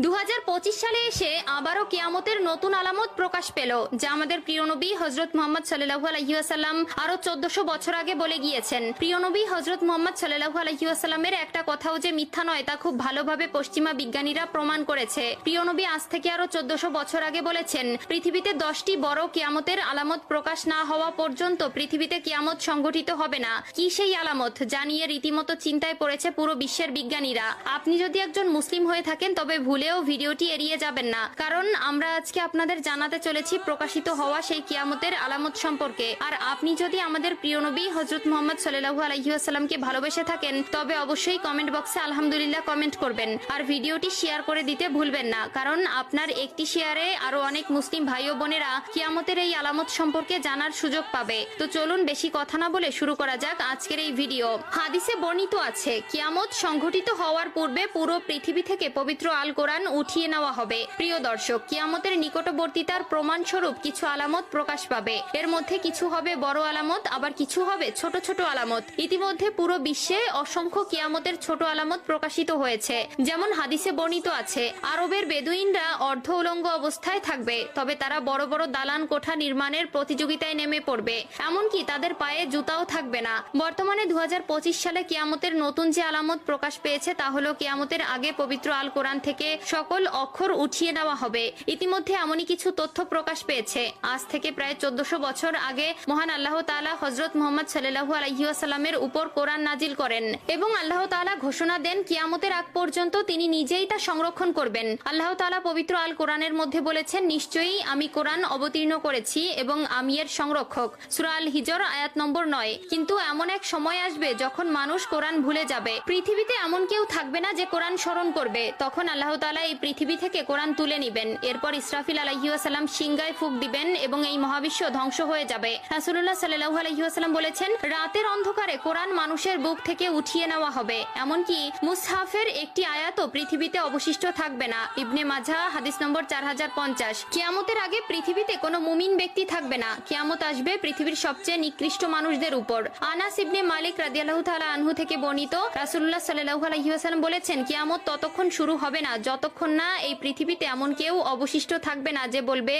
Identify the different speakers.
Speaker 1: 2025 সালে এসে আবারও কিয়ামতের নতুন আলামত প্রকাশ পেল, যা আমাদের প্রিয় নবী হযরত মুহাম্মদ সাল্লাল্লাহু আলাইহি ওয়াসাল্লাম আরো 1400 বছর আগে বলে গিয়েছেন। প্রিয় নবী হযরত মুহাম্মদ সাল্লাল্লাহু আলাইহি ওয়াসাল্লামের একটা কথাও যে মিথ্যা নয় তা খুব ভালোভাবে পশ্চিমা বিজ্ঞানীরা প্রমাণ করেছে। প্রিয় নবী আজ থেকে আরো 1400 বছর আগে বলেছেন, পৃথিবীতে 10টি বড় কিয়ামতের আলামত প্রকাশ না হওয়া পর্যন্ত পৃথিবীতে কিয়ামত সংঘটিত হবে না। কি সেই আলামত যা নিয়ে রীতিমতো চিন্তায় পড়েছে পুরো বিশ্বের বিজ্ঞানীরা? আপনি যদি একজন মুসলিম হয়ে থাকেন তবে ভুলেও ভিডিওটি এড়িয়ে যাবেন না, কারণ আমরা আজকে আপনাদের জানাতে চলেছি প্রকাশিত হওয়া সেই কিয়ামতের আলামত সম্পর্কে। আর আপনি যদি আমাদের প্রিয় নবী হযরত মুহাম্মদ সাল্লাল্লাহু আলাইহি ওয়াসাল্লামকে ভালোবেসে থাকেন তবে অবশ্যই কমেন্ট বক্সে আলহামদুলিল্লাহ কমেন্ট করবেন আর ভিডিওটি শেয়ার করে দিতে ভুলবেন না, কারণ আপনার একটি শেয়ারে আরো অনেক মুসলিম ভাই ও বোনেরা কিয়ামতের এই আলামত সম্পর্কে জানার সুযোগ পাবে। তো চলুন বেশি কথা না বলে শুরু করা যাক আজকের এই ভিডিও। হাদিসে বর্ণিত আছে, কিয়ামত সংঘটিত হওয়ার পূর্বে পুরো পৃথিবী থেকে পবিত্র আল কোরআন উঠিয়ে নেওয়া হবে। প্রিয় দর্শক, কিয়ামতের নিকটবর্তীতার প্রমাণ স্বরূপ কিছু আলামত প্রকাশ পাবে। এর মধ্যে কিছু হবে বড় আলামত, আবার কিছু হবে ছোট ছোট আলামত। ইতিমধ্যে পুরো বিশ্বে অসংখ্য কিয়ামতের ছোট আলামত প্রকাশিত হয়েছে। যেমন হাদিসে বর্ণিত আছে, আরবের বেদুইনরা অর্ধ উলঙ্গ অবস্থায় থাকবে, তবে তারা বড় বড় দালান কোঠা নির্মাণের প্রতিযোগিতায় নেমে পড়বে, এমনকি তাদের পায়ে জুতাও থাকবে না। বর্তমানে 2025 সালে কিয়ামতের নতুন যে আলামত প্রকাশ পেয়েছে তা হলো কিয়ামতের আগে পবিত্র আল কোরআন থেকে সকল অক্ষর উঠিয়ে নেওয়া হবে। ইতিমধ্যে এমনই কিছু তথ্য প্রকাশ পেয়েছে। আজ থেকে প্রায় 1400 বছর আগে মহান আল্লাহ তাআলা হযরত মুহাম্মদ সাল্লাল্লাহু আলাইহি ওয়াসাল্লামের উপর কোরআন নাজিল করেন এবং আল্লাহ তাআলা ঘোষণা দেন কিয়ামতের আগ পর্যন্ত তিনি নিজেই তা সংরক্ষণ করবেন। আল্লাহ তাআলা পবিত্র আল কোরআনের মধ্যে বলেছেন, নিশ্চয়ই আমি কোরআন অবতীর্ণ করেছি এবং আমি এর সংরক্ষক। সূরা আল হিজর আয়াত নম্বর 9। কিন্তু এমন এক সময় আসবে যখন মানুষ কোরআন ভুলে যাবে। পৃথিবীতে এমন কেউ থাকবে না যে কোরআন স্মরণ করবে। তখন আল্লাহ তাআলা এই পৃথিবী থেকে কোরআন তুলে নিবেন। এরপর ইসরাফিল আলাইহিস সালাম সিংগায় ফুঁক দিবেন এবং এই মহাবিশ্ব ধ্বংস হয়ে যাবে। রাসূলুল্লাহ সাল্লাল্লাহু আলাইহি ওয়াসাল্লাম বলেছেন, রাতের অন্ধকারে কোরআন মানুষের বুক থেকে উঠিয়ে নেওয়া হবে, এমনকি মুসহাফের একটি আয়াতও পৃথিবীতে অবশিষ্ট থাকবে না। ইবনে মাজাহ হাদিস নম্বর 4050। কিয়ামতের আগে পৃথিবীতে কোনো মুমিন ব্যক্তি থাকবে না। কিয়ামত আসবে পৃথিবীর সবচেয়ে নিকৃষ্ট মানুষদের উপর। আনাস ইবনে মালিক রাদিয়াল্লাহু তাআলা আনহু থেকে বর্ণিত, রাসূলুল্লাহ সাল্লাল্লাহু আলাইহি ওয়াসাল্লাম বলেছেন, কিয়ামত ততক্ষণ শুরু হবে না যতক্ষণ না এই পৃথিবীতে এমন কেউ অবশিষ্ট থাকবে না যে বলবে